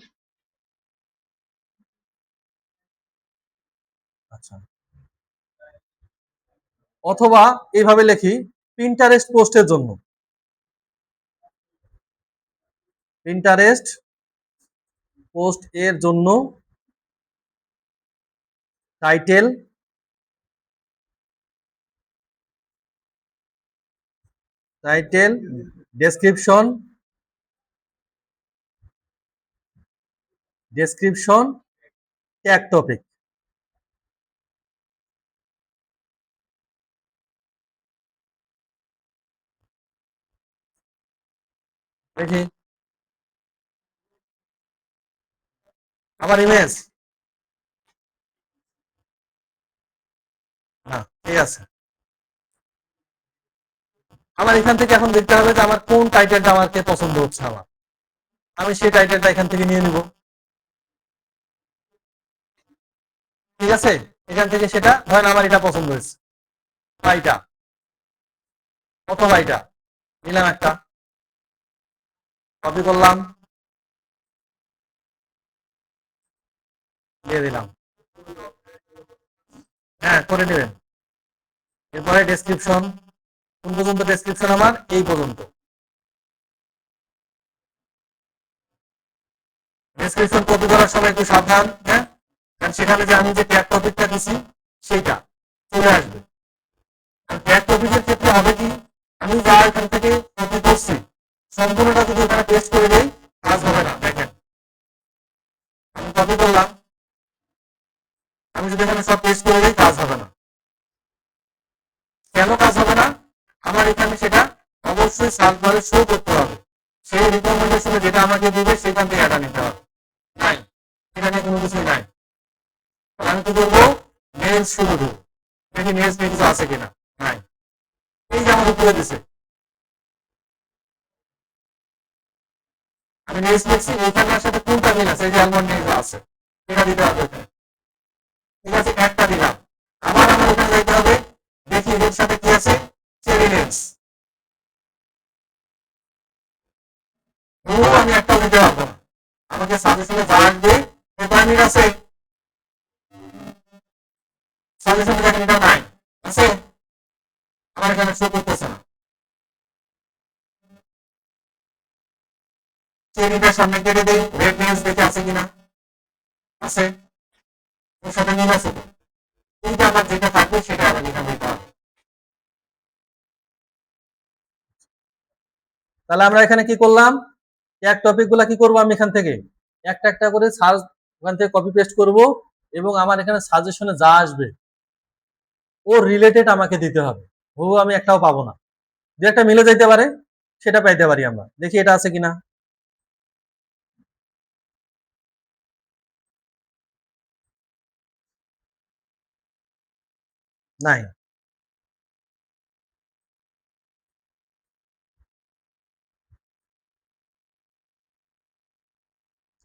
আচ্ছা, অথবা এইভাবে লিখি, পিন্টারেস্ট পোস্টের জন্য, পিন্টারেস্ট পোস্ট এর জন্য title, title, description, description, tag topic. দেখি আমার ইমেজ, হ্যাঁ ঠিক আছে। আমার এখান থেকে এখন দেখতে হবে যে আমার কোন টাইটেলটা আমাকে পছন্দ হচ্ছে আমার, আমি সেই টাইটেলটা এখান থেকে নিয়ে নিব, ঠিক আছে। এখান থেকে সেটা ধরেন আমার এটা পছন্দ হয়েছে, বা এটা, অথবা এটা, নিলাম একটা, কপি করলাম, দিয়ে দিলাম, হ্যাঁ করে নেবেন। এরপরে ডেসক্রিপশন, কোন পর্যন্ত ডেসক্রিপশন, আমার এই পর্যন্ত। ডেসক্রিপশন কপি করার সময় একটু সাবধান, হ্যাঁ, কারণ সেখানে যে আমি যে ট্যাগ টপিকটা দিছি সেইটা চলে আসবে। ট্যাগ টপিকের ক্ষেত্রে হবে কি, আমি যা এখান থেকে কপি করছি সম্পূর্ণটা যদি ওখানে পেস্ট করে দেই, কাজ হবে না। দেখেন আমি কপি করলাম, আমি যদি এখানে সব পেস্ট করে দিই কাজ হবে না। কেন কাজ হবে না, আমার এখানে সেটা অবশ্যই সার্চ বারে শো করতে হবে, সেই রিকমেন্ডেশনে যেটা আমাকে দিবে সেখান থেকে এটা নিতে হবে। নাই, এখানে কোনো কিছুই নাই। আমি কি করবো, মেলস শুরু দেবো, দেখি মেলস নিয়ে কিছু আছে কিনা, নাই। এই যে আমার উপরে দিছে, আমি মেলস লিখছি, এখানে সাথে কোনটা মিল আছে, এই যে অ্যালমন্ড মেলস আছে, এটা দিতে হবে এখানে, ঠিক আছে, একটা দিলাম। আবার আমার ওখানে যাইতে হবে, দেখি এর সাথে কি আছে, চেরি লেন্স, আমি একটাও দিতে পারবো না। আমাকে সাজেশনে যা আসবে, পেপার মিল আছে, সাজেশনে দেখেন এটা নাই, আছে, আমার এখানে শো করতেছে না। চেরিটার সামনে কেটে দেই, রেড লেন্স দেখে আছে কিনা, আছে, ওর সাথে মিল আছে তো। এইটা আমার যেটা থাকবে সেটা আমার এখানে দিতে হবে। তাহলে আমরা এখানে কি করলাম, এক টপিক গুলা কি করবো, আমি এখান থেকে একটা একটা করে সার্চ, ওখান থেকে কপি পেস্ট করব, এবং আমার এখানে সাজেশনে যা আসবে ও রিলেটেড আমাকে দিতে হবে, ও আমি একটাও পাবো না। যে একটা মিলে যাইতে পারে সেটা পাইতে পারি আমরা, দেখি এটা আছে কিনা, নাই,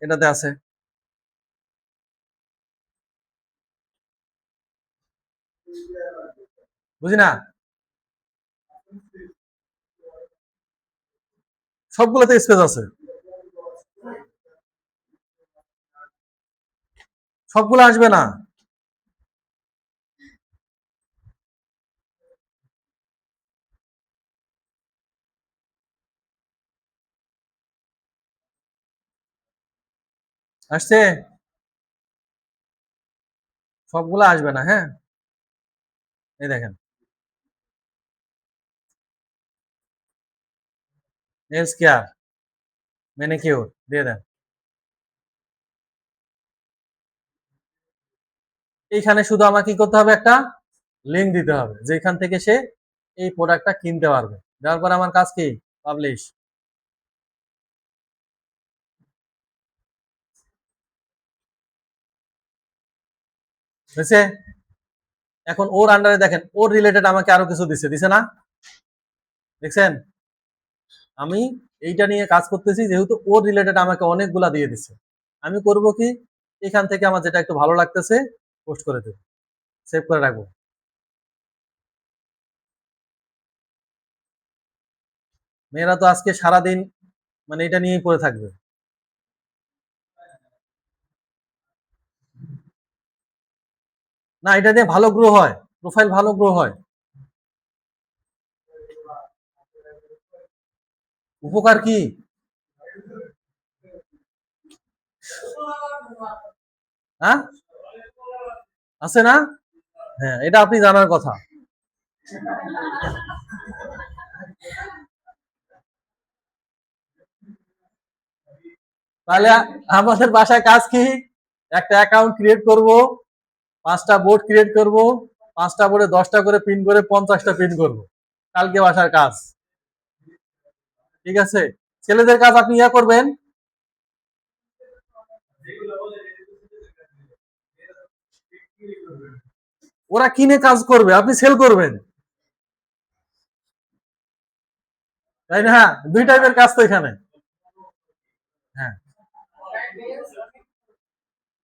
এটাতে আছে, বুঝি না, সবগুলোতে স্পেস আছে, সবগুলো আসবে না, আসছে, সবগুলো আসবে না, হ্যাঁ, এই দেখেন হেলথ কেয়ার, ম্যানিকিউর দিয়ে দেন। এইখানে শুধু আমাকে কি করতে হবে, একটা লিঙ্ক দিতে হবে যেখান থেকে সে এই প্রোডাক্টটা কিনতে পারবে। দেওয়ার পর আমার কাজ কি, পাবলিশ। হয়েছে? এখন ওর আন্ডারে দেখেন, ওর রিলেটেড আমাকে আরো কিছু দিছে, দিছে না? দেখছেন? আমি এইটা নিয়ে কাজ করতেছি যেহেতু ওর রিলেটেড আমাকে অনেকগুলা দিয়ে দিচ্ছে। আমি করব কি, এখান থেকে আমার যেটা একটু ভালো লাগতেছে পোস্ট করে দেব, সেভ করে রাখবো। মেয়েরা তো আজকে সারাদিন মানে এটা নিয়েই পড়ে থাকবে। না, এটা দিয়ে ভালো গ্রো হয়, প্রোফাইল ভালো গ্রো হয়। উপকার কি? হ্যাঁ, আছে না? হ্যাঁ, এটা আপনি জানার কথা। তাহলে আমাদের বাসায় কাজ কি, একটা অ্যাকাউন্ট ক্রিয়েট করব, 5টা বোর্ড ক্রিয়েট করব, 5টা বোর্ডে 10টা করে প্রিন্ট করে 50টা প্রিন্ট করব। কালকে বাসার কাজ। ঠিক আছে? ছেলেদের কাজ আপনি ইয়া করবেন। ওরা কিনে কাজ করবে, আপনি সেল করবেন, তাই না? দুই টাইপের কাজ তো এখানে। হ্যাঁ,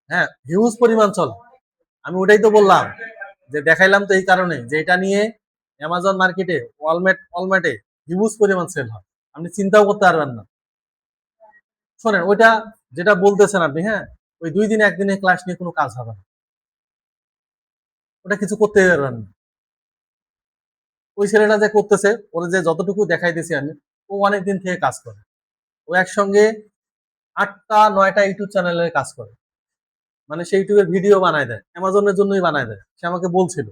হ্যাঁ, হিউজ পরিমাণ চলে। আমি ওটাই তো বললাম, যে দেখাইলাম তো এই কারণে যে এটা নিয়ে অ্যামাজন মার্কেটে, ওয়ালমার্টে হিউজ পরিমাণ সেল হয়, আপনি চিন্তাও করতে পারবেন না। শোনেন, ওইটা যেটা বলতেছেন আপনি, হ্যাঁ, ওই 2 দিন 1 দিনে ক্লাস নিয়ে কোনো কাজ হবে না, ওটা কিছু করতে পারবেন না। ওই ছেলেটা যে করতেছে, ওর যে যতটুকু দেখাইতেছি আমি, ও অনেকদিন থেকে কাজ করে। ও একসঙ্গে 8টা 9টা ইউটিউব চ্যানেলের কাজ করে, মানে সেই ইউটিউবের ভিডিও বানায় দেয়, অ্যামাজনের জন্যই বানায় দেয়। সে আমাকে বলছিল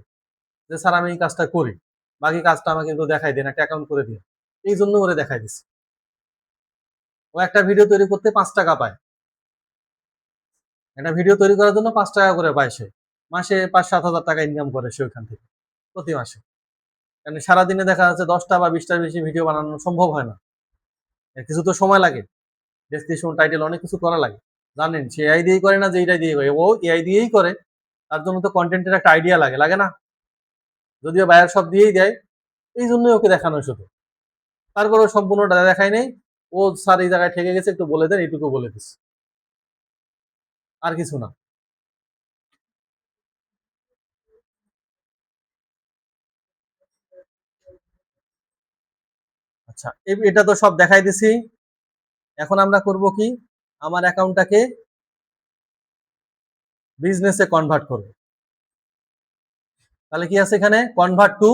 যে স্যার আমি এই কাজটা করি, বাকি কাজটা আমাকে কিন্তু দেখাই দেন, একটা অ্যাকাউন্ট করে দিন। এই জন্য ওরে দেখাই দিচ্ছে। ও একটা ভিডিও তৈরি করতে 5 টাকা পায়, একটা ভিডিও তৈরি করার জন্য 5 টাকা করে পায় সে। মাসে 5-7 হাজার টাকা ইনকাম করে সে ওইখান থেকে, প্রতি মাসে। কারণ সারাদিনে দেখা যাচ্ছে 10টা বা 20টার বেশি ভিডিও বানানো সম্ভব হয় না, এর কিছু তো সময় লাগে, ডেসক্রিপশন, টাইটেল, অনেক কিছু করা লাগে। জানেন সে এআই দিয়েই করে না যে এইটাই দিয়ে করে, ও এআই দিয়েই করে। তার জন্য তো কন্টেন্টের একটা আইডিয়া লাগে, লাগে না? যদিও বায়ার সব দিয়েই দেয়, এই জন্যই ওকে দেখানো শুধু। তারপরেও সম্পূর্ণটা দেখায় নেই। ও স্যার এই জায়গায় ঠেকে গেছে, একটু বলে দেন, এইটুকু বলে দিস, আর কিছু না। আচ্ছা, এটা তো সব দেখাই দিছি। এখন আমরা করব কি, আমার অ্যাকাউন্টটাকে বিজনেসে কনভার্ট করব। তাহলে কি আছে এখানে, কনভার্ট টু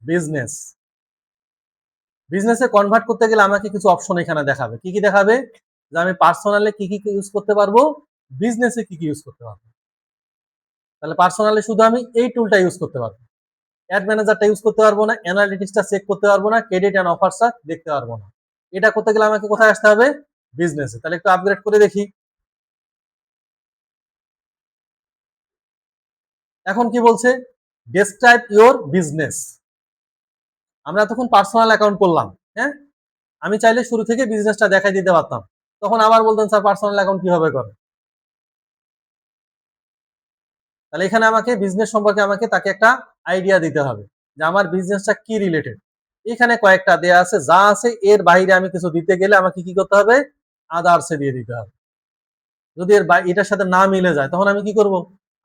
বিজনেস। বিজনেসে কনভার্ট করতে গেলে আমাকে কিছু অপশন এখানে দেখাবে। কি কি দেখাবে, যে আমি পার্সোনালে কি কি ইউজ করতে পারবো, বিজনেসে কি কি ইউজ করতে পারবো। তাহলে পার্সোনালে শুধু আমি এই টুলটা ইউজ করতে পারবো, অ্যাড ম্যানেজারটা ইউজ করতে পারবো না, অ্যানালিটিক্সটা চেক করতে পারবো না, ক্রেডিট এন্ড অফারসটা দেখতে পারবো না। এটা করতে গেলে আমাকে কোথায় আসতে হবে, বিজনেসে। তাহলে একটু আপগ্রেড করে দেখি। এখন কি বলছে, ডেসক্রাইব ইওর বিজনেস। আমরা তখন পার্সোনাল অ্যাকাউন্ট করলাম, হ্যাঁ, আমি চাইলে শুরু থেকে বিজনেসটা দেখাই দিতে পারতাম, তখন আবার বলতেন স্যার পার্সোনাল অ্যাকাউন্ট কিভাবে করে। তাহলে এখানে আমাকে বিজনেস সম্পর্কে আমাকে তাকে একটা আইডিয়া দিতে হবে, যে আমার বিজনেসটা কি রিলেটেড। এখানে কয়েকটা দেয়া আছে, যা আছে এর বাইরে আমি কিছু দিতে গেলে আমাকে কি করতে হবে, আদার্সে দিয়ে দিতে হবে। যদি এটার সাথে না মিলে যায় তখন আমি কি করব,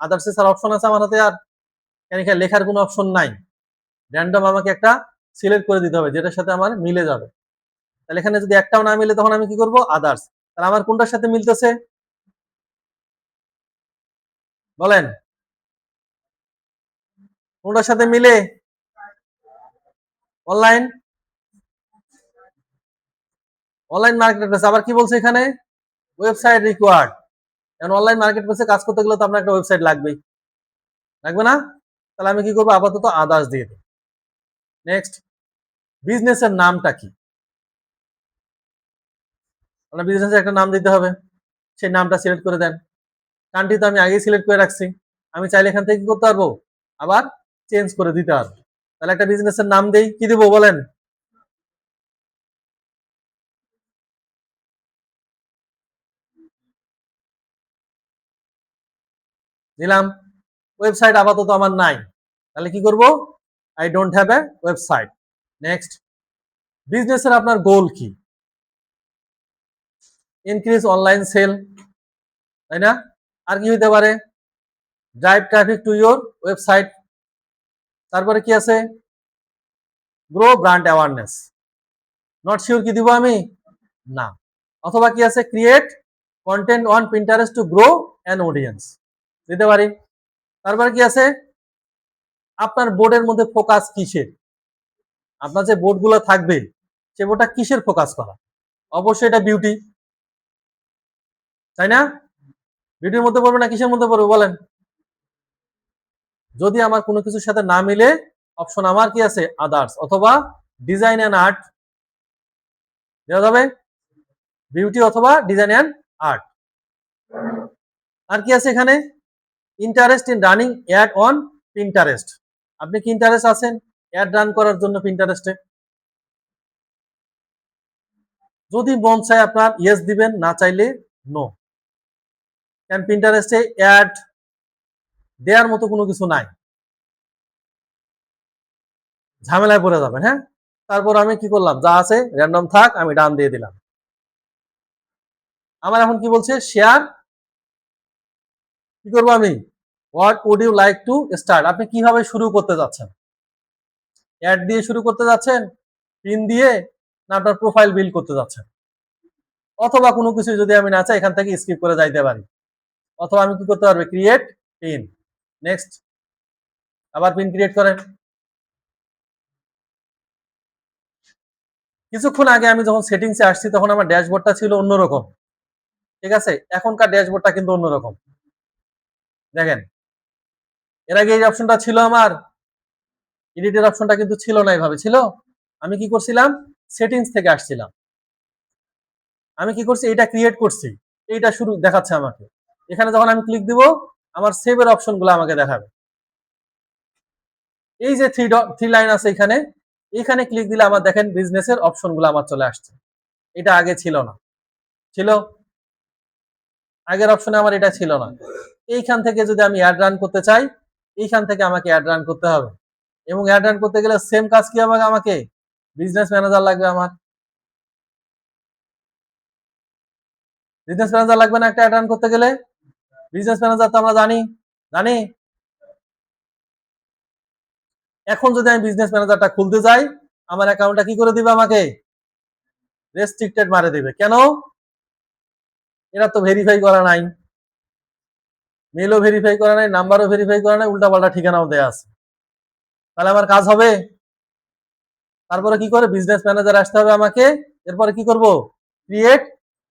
আদার্সে স্যার অপশন আছে আমার হাতে, আর এখানে লেখার কোনো অপশন নাই, র্যান্ডম আমাকে একটা সিলেক্ট করে দিতে হবে যেটার সাথে আমার মিলে যাবে। তাহলে এখানে যদি একটাও না মিলে তখন আমি কি করব, আদার্স। তাহলে আমার কোনটার সাথে মিলতেছে বলেন, কোনটার সাথে মিলে, অনলাইন, অনলাইন মার্কেট প্লেস। আবার কি বলছে এখানে, ওয়েবসাইট রিকোয়ার্ড। এখন অনলাইন মার্কেট প্লেসে কাজ করতে গেলে তো আপনার একটা ওয়েবসাইট লাগবেই, লাগবে না? তাহলে আমি কি করবো, আপাতত আদার্স দিয়ে দিই। নেক্সট, বিজনেসের নামটা কি, আপনার বিজনেসের একটা নাম দিতে হবে, সেই নামটা সিলেক্ট করে দেন। কান্ট্রি তো আমি আগেই সিলেক্ট করে রাখছি, আমি চাইলে এখান থেকে কি করতে পারবো, আবার চেঞ্জ করে দিতে পারবো। তাহলে একটা বিজনেসের নাম দেই, কি দিব বলেন? দিলাম। ওয়েবসাইট আপাতত আমার নাই, তাহলে কি করব, I don't have a website. Next, বিজনেসের আপনার গোল কি? ইনক্রিজ অনলাইন সেল, তাই না? আর কি হইতে পারে? Drive traffic to your website. তারপরে কি আছে? Grow brand awareness. Not sure কি দিব আমি, না। অথবা কি আছে? Create content on Pinterest to grow an audience, দিতে পারি। তারপরে কি আছে? আপনার বোর্ডের মধ্যে ফোকাস কিসের? আপনার যে বোর্ডগুলো থাকবে, সে বোর্ডটা কিসের ফোকাস করা? অবশ্যই এটা বিউটি, তাই না? বিউটির মধ্যে পড়বে না কিসের মধ্যে পড়বে বলেন? যদি আমার কোনো কিছুর সাথে না মিলে, অপশন আমার কি আছে? আদার্স, অথবা ডিজাইন অ্যান্ড আর্ট দেওয়া যাবে, বিউটি অথবা ডিজাইন অ্যান্ড আর্ট। আর কি আছে এখানে? Interest in running ad on Pinterest. আপনি কি ইন্টারেস্ট আছেন অ্যাড রান করার জন্য পিন্টারেস্টে? যদি মন চায় আপনার ইয়েস দিবেন, না চাইলে নো। কারণ পিন্টারেস্টে অ্যাড দেওয়ার মতো কোনো কিছু নাই, ঝামেলায় পড়ে যাবেন। হ্যাঁ, তারপর আমি কি করলাম, যা আছে র্যান্ডম থাক, আমি ডান দিয়ে দিলাম। আমার এখন কি বলছে? শেয়ার। কি করবো আমি? What would you like to start. আপনি কিভাবে শুরু করতে যাচ্ছেন? অ্যাড দিয়ে শুরু করতে যাচ্ছেন, পিন দিয়ে, না আপনার প্রোফাইল বিল্ড করতে যাচ্ছেন? অথবা কোনো কিছু যদি আমি না চাই, এখান থেকে স্কিপ করে যাইতে পারি। অথবা আমি কি করতে পারবো? Create pin. নেক্সট, আবার পিন ক্রিয়েট করেন। কিছুক্ষণ আগে আমি যখন সেটিংসে আসছি, তখন আমার ড্যাশবোর্ডটা ছিল অন্যরকম, ঠিক আছে? এখনকার ড্যাশবোর্ডটা কিন্তু অন্যরকম। দেখেন, এর আগে এই অপশনটা ছিল আমার, এডিটের অপশনটা কিন্তু ছিল না, এইভাবে ছিল। আমি কি করছিলাম? সেটিংস থেকে আসছিলাম, আমি কি করছি? এটা ক্রিয়েট করছি, এইটা শুরু দেখাচ্ছে আমাকে। এখানে যখন আমি ক্লিক দিব, আমার সেভের অপশনগুলো আমাকে দেখাবে। এই যে থ্রি লাইন আছে এখানে, এখানে ক্লিক দিলে আমার দেখেন বিজনেসের অপশনগুলো আমার চলে আসছে। এটা আগে ছিল না, ছিল আগের অপশনে আমার এটা ছিল না। এইখান থেকে যদি আমি অ্যাড রান করতে চাই, এইখান থেকে আমাকে অ্যাড রান করতে হবে। এবং অ্যাড রান করতে গেলে সেম কাজ কি আমাকে বিজনেস ম্যানেজার লাগবে। আমার বিজনেস ম্যানেজার লাগবে না একটা অ্যাড রান করতে গেলে? বিজনেস ম্যানেজার তো আমরা জানি, জানি। এখন যদি আমি বিজনেস ম্যানেজারটা খুলতে যাই, আমার অ্যাকাউন্টটা কি করে দিবে? আমাকে রেস্ট্রিক্টেড মারে দিবে। কেন? এরা তো ভেরিফাই করা নাই, মেলও ভেরিফাই করা নাই, নাম্বারও ভেরিফাই করা নাই, উল্টাপাল্টা ঠিকানাও দেয়া আছে। তাহলে আমার কাজ হবে? তারপরে কি করে? বিজনেস ম্যানেজার আসতে হবে আমাকে। এরপরে কি করব? Create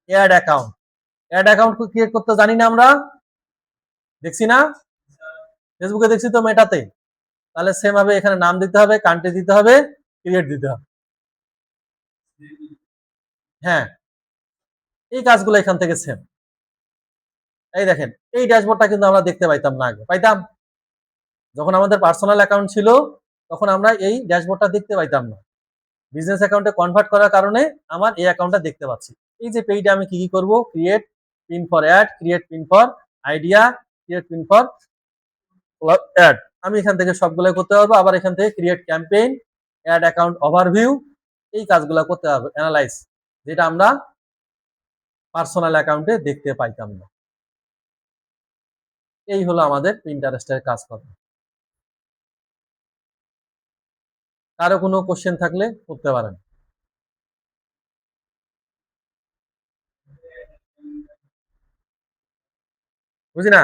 ad account. Ad account create করতে জানি না আমরা, দেখছি না? ফেসবুকে দেখছি তো, মেটাতে। তাহলে সেম ভাবে এখানে নাম দিতে হবে, কান্ট্রি দিতে হবে, ক্রিয়েট দিতে হবে। হ্যাঁ, এই কাজগুলো এখান থেকে সেম। এই দেখেন, এই ড্যাশবোর্ডটা কিন্তু আমরা দেখতে পাইতাম না আগে, পাইতাম যখন আমাদের পার্সোনাল অ্যাকাউন্ট ছিল, তখন আমরা এই ড্যাশবোর্ডটা দেখতে পাইতাম না। বিজনেস অ্যাকাউন্টে কনভার্ট করার কারণে আমার এই অ্যাকাউন্টটা দেখতে পাচ্ছি। এই যে পেইডে আমি কি কি করব? Create pin for ad, create pin for idea, create pin for ad, আমি এখান থেকে সবগুলো করতে পারবো। আবার এখান থেকে create campaign, ad account overview, এই কাজগুলো করতে পারবো, অ্যানালাইজ, যেটা আমরা পার্সোনাল অ্যাকাউন্টে দেখতে পাইতাম না। এই হলো আমাদের পিন্টারেস্টের কাজ করা। কারো কোনো কোশ্চেন থাকলে করতে পারেন। বুঝি না?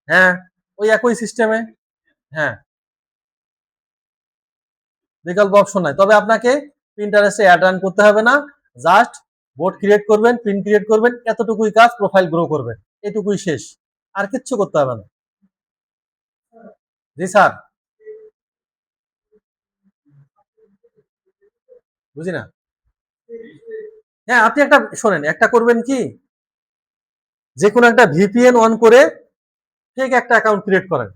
হ্যাঁ, ওই একই সিস্টেমে। হ্যাঁ, বিকল্প অপশন নাই, তবে আপনাকে পিন্টারেস্টে অ্যাড রান করতে হবে না। জাস্ট বোর্ড ক্রিয়েট করবেন, পিন ক্রিয়েট করবেন, এতটুকুই কাজ। প্রোফাইল গ্রো করবেন, এটুকুই শেষ, আর কিচ্ছু করতে হবে না। জি স্যার, বুঝি না। হ্যাঁ, আপনি একটা শোনেন, একটা করবেন কি, যে কোনো একটা ভিপিএন অন করে ফেক একটা অ্যাকাউন্ট ক্রিয়েট করেন,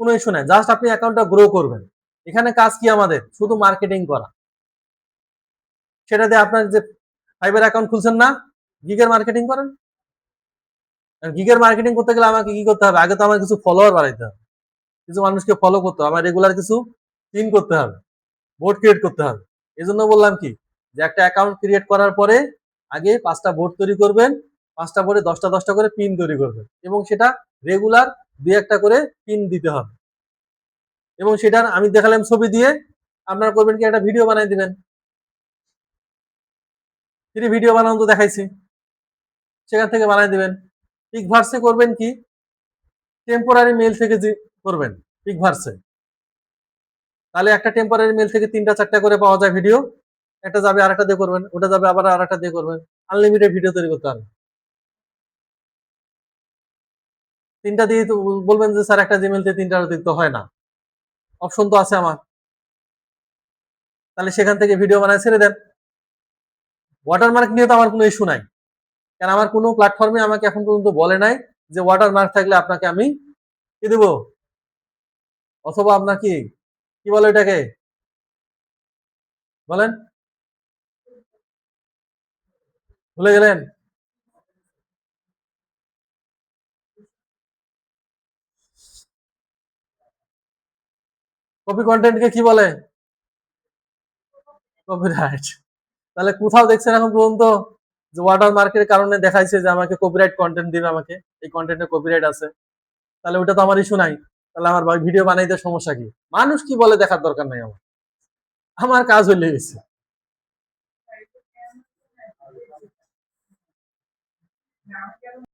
কোনো ইস্যু নাই, জাস্ট আপনি অ্যাকাউন্টটা গ্রো করবেন। এখানে কাজ কি আমাদের, শুধু মার্কেটিং করা। সেটা দিয়ে আপনার যে ফাইবার অ্যাকাউন্ট খুলছেন না, গিগের মার্কেটিং করেন। গিগের মার্কেটিং করতে গেলে আমাকে কি করতে হবে, আগে তো আমার কিছু ফলোয়ার বাড়াইতে হবে, কিছু মানুষকে ফলো করতে হবে, আমার রেগুলার কিছু পিন করতে হবে, বোর্ড ক্রিয়েট করতে হবে। এই জন্য বললাম কি, যে একটা অ্যাকাউন্ট ক্রিয়েট করার পরে আগে 5টা বোর্ড তৈরি করবেন, 5টা বোর্ডে 10টা করে পিন তৈরি করবেন, এবং সেটা রেগুলার 2-1টা করে পিন দিতে হবে। এবং সেটার আমি দেখালাম ছবি দিয়ে, আপনারা করবেন কি, একটা ভিডিও বানাই দিবেন। ভিডিও বানানো তো দেখাইছি, সেখান থেকে বানাই দিবেন। পিকভার্সে করবেন কি, টেম্পোরারি মেল থেকে যে করবেন পিকভার্সে, তাহলে একটা টেম্পোরারি মেল থেকে 3টা 4টা করে পাওয়া যায় ভিডিও, একটা যাবে আরেকটা দিয়ে করবেন, ওটা যাবে আবার আরেকটা দিয়ে করবেন, আনলিমিটেড ভিডিও তৈরি করতে হবে। 3টা দিয়ে তো বলবেন যে স্যার একটা জিমেল দিয়ে 3টার অতিরিক্ত হয় না, অপশন তো আছে আমার, তাহলে সেখান থেকে ভিডিও বানায় ছেড়ে দেন। ওয়াটারমার্ক নিয়ে তো আমার কোনো ইস্যু নাই, কারণ আমার কোনো প্ল্যাটফর্মে আমাকে এখন পর্যন্ত বলে নাই যে ওয়াটারমার্ক থাকলে আপনাকে আমি কি দেবো, অথবা আপনার কি কি বলে এটাকে, বলেন, ভুলে গেলেন, কপি কন্টেন্টকে কি বলে, কপিরাইট। তাহলে কোথাও দেখছেন এখন পর্যন্ত যে ওয়াটার মার্কের কারণে দেখাইছে যে আমাকে কপিরাইট কন্টেন্ট দিবে, আমাকে এই কন্টেন্টে কপিরাইট আছে, তাহলে ওটা তো আমার ইস্যু নাই, তাহলে আমার ভিডিও বানাইতে সমস্যা কি, মানুষ কি বলে দেখার দরকার নাই আমার, আমার কাজ হইলে গেছে।